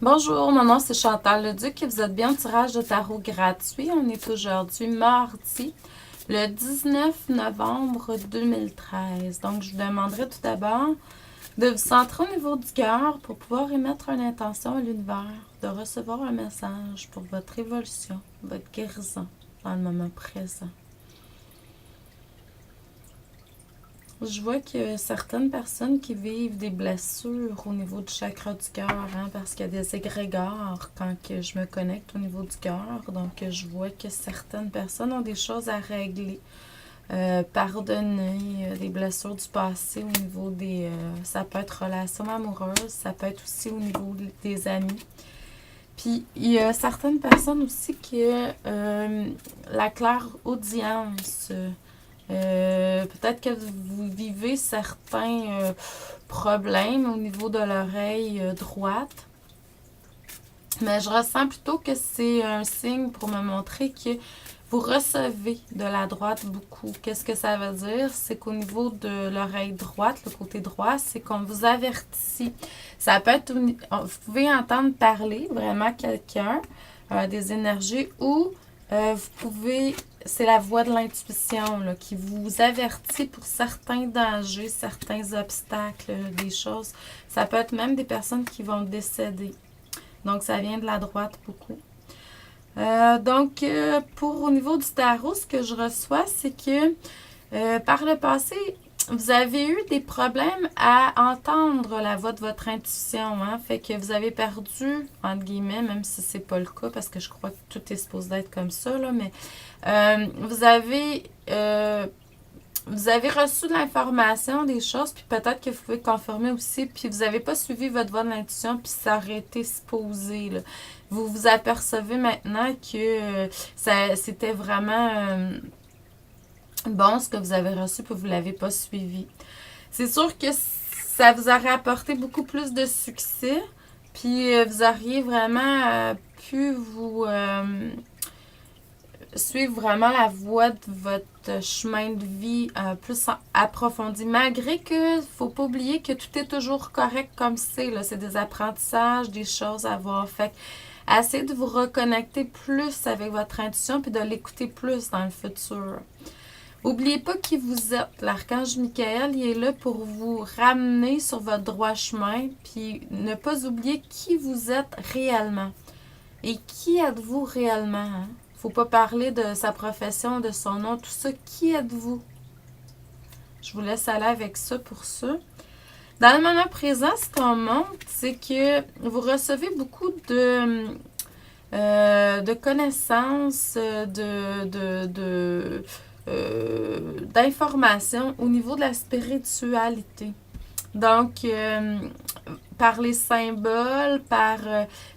Bonjour, mon nom c'est Chantal Leduc et vous êtes bien au tirage de tarot gratuit. On est aujourd'hui mardi, le 19 novembre 2013. Donc, je vous demanderai tout d'abord de vous centrer au niveau du cœur pour pouvoir émettre une intention à l'univers, de recevoir un message pour votre évolution, votre guérison dans le moment présent. Je vois qu'il y a certaines personnes qui vivent des blessures au niveau du chakra du cœur, parce qu'il y a des égrégores quand que je me connecte au niveau du cœur. Donc, je vois que certaines personnes ont des choses à régler, pardonner, des blessures du passé au niveau des... ça peut être relations amoureuses, ça peut être aussi au niveau des amis. Puis, il y a certaines personnes aussi qui la clairaudience... peut-être que vous vivez certains problèmes au niveau de l'oreille droite. Mais je ressens plutôt que c'est un signe pour me montrer que vous recevez de la droite beaucoup. Qu'est-ce que ça veut dire? C'est qu'au niveau de l'oreille droite, le côté droit, c'est qu'on vous avertit. Ça peut être... Vous pouvez entendre parler vraiment quelqu'un, des énergies, ou vous pouvez... C'est la voix de l'intuition là, qui vous avertit pour certains dangers, certains obstacles, des choses. Ça peut être même des personnes qui vont décéder. Donc, ça vient de la droite beaucoup. Pour au niveau du tarot, ce que je reçois, c'est que par le passé, vous avez eu des problèmes à entendre la voix de votre intuition. Fait que vous avez perdu, entre guillemets, même si c'est pas le cas, parce que je crois que tout est supposé être comme ça, là, mais vous avez reçu de l'information, des choses, puis peut-être que vous pouvez confirmer aussi, puis vous n'avez pas suivi votre voie de l'intuition, puis ça aurait été supposé. Là. Vous vous apercevez maintenant que c'était vraiment bon ce que vous avez reçu, puis vous ne l'avez pas suivi. C'est sûr que ça vous aurait apporté beaucoup plus de succès, puis vous auriez vraiment pu vous... suivre vraiment la voie de votre chemin de vie plus approfondi. Malgré que, il ne faut pas oublier que tout est toujours correct comme c'est. C'est des apprentissages, des choses à voir. Fait essayez de vous reconnecter plus avec votre intuition puis de l'écouter plus dans le futur. N'oubliez pas qui vous êtes. L'archange Michael, il est là pour vous ramener sur votre droit chemin puis ne pas oublier qui vous êtes réellement. Et qui êtes-vous réellement? Faut pas parler de sa profession, de son nom, tout ça. Qui êtes-vous? Je vous laisse aller avec ça pour ça. Dans le moment présent, ce qu'on montre, c'est que vous recevez beaucoup de connaissances, d'informations au niveau de la spiritualité. Donc, par les symboles, par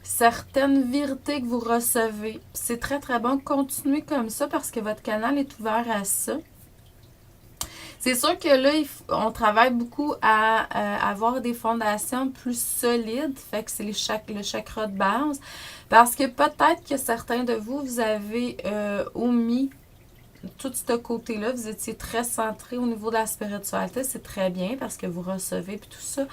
certaines vérités que vous recevez. C'est très, très bon. Continuez comme ça parce que votre canal est ouvert à ça. C'est sûr que là, on travaille beaucoup à avoir des fondations plus solides. Fait que c'est le chakra de base. Parce que peut-être que certains de vous, vous avez omis tout ce côté-là, vous étiez très centré au niveau de la spiritualité, c'est très bien parce que vous recevez puis tout ça.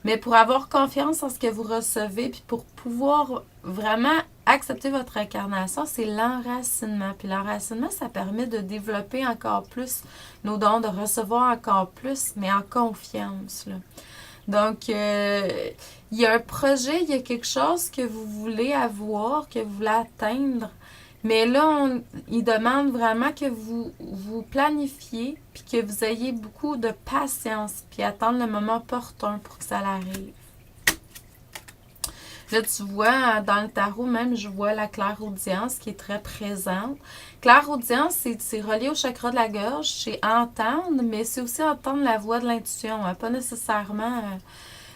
Mais pour avoir confiance en ce que vous recevez puis pour pouvoir vraiment accepter votre incarnation, c'est l'enracinement. Puis l'enracinement, ça permet de développer encore plus nos dons, de recevoir encore plus, mais en confiance. Là. Donc, il y a un projet, il y a quelque chose que vous voulez avoir, que vous voulez atteindre. Mais là, il demande vraiment que vous planifiez puis que vous ayez beaucoup de patience puis attendre le moment opportun pour que ça arrive. Là, tu vois, dans le tarot même, je vois la clairaudience qui est très présente. Clairaudience, c'est relié au chakra de la gorge, c'est entendre, mais c'est aussi entendre la voix de l'intuition, pas nécessairement...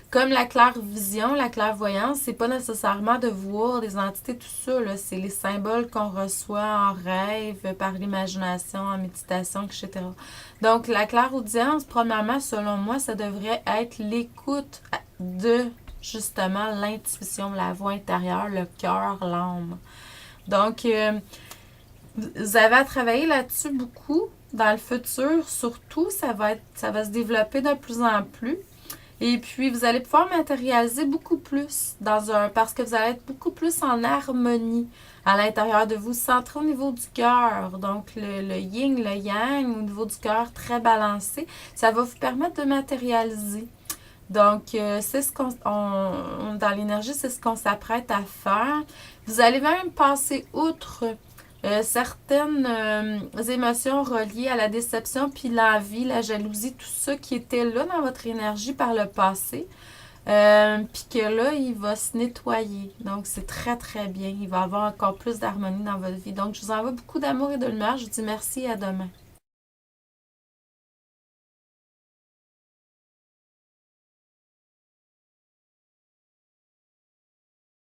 Comme la clairvision, la clairvoyance, c'est pas nécessairement de voir des entités, tout ça. Là. C'est les symboles qu'on reçoit en rêve, par l'imagination, en méditation, etc. Donc, la clairaudience, premièrement, selon moi, ça devrait être l'écoute de, justement, l'intuition, la voix intérieure, le cœur, l'âme. Donc, vous avez à travailler là-dessus beaucoup. Dans le futur, surtout, ça va se développer de plus en plus. Et puis, vous allez pouvoir matérialiser beaucoup plus parce que vous allez être beaucoup plus en harmonie à l'intérieur de vous, centré au niveau du cœur. Donc, le yin, le yang, au niveau du cœur, très balancé. Ça va vous permettre de matérialiser. Donc, c'est ce dans l'énergie, c'est ce qu'on s'apprête à faire. Vous allez même passer outre certaines émotions reliées à la déception, puis l'envie, la jalousie, tout ça qui était là dans votre énergie par le passé. Puis que là, il va se nettoyer. Donc, c'est très, très bien. Il va avoir encore plus d'harmonie dans votre vie. Donc, je vous envoie beaucoup d'amour et de lumière. Je vous dis merci et à demain.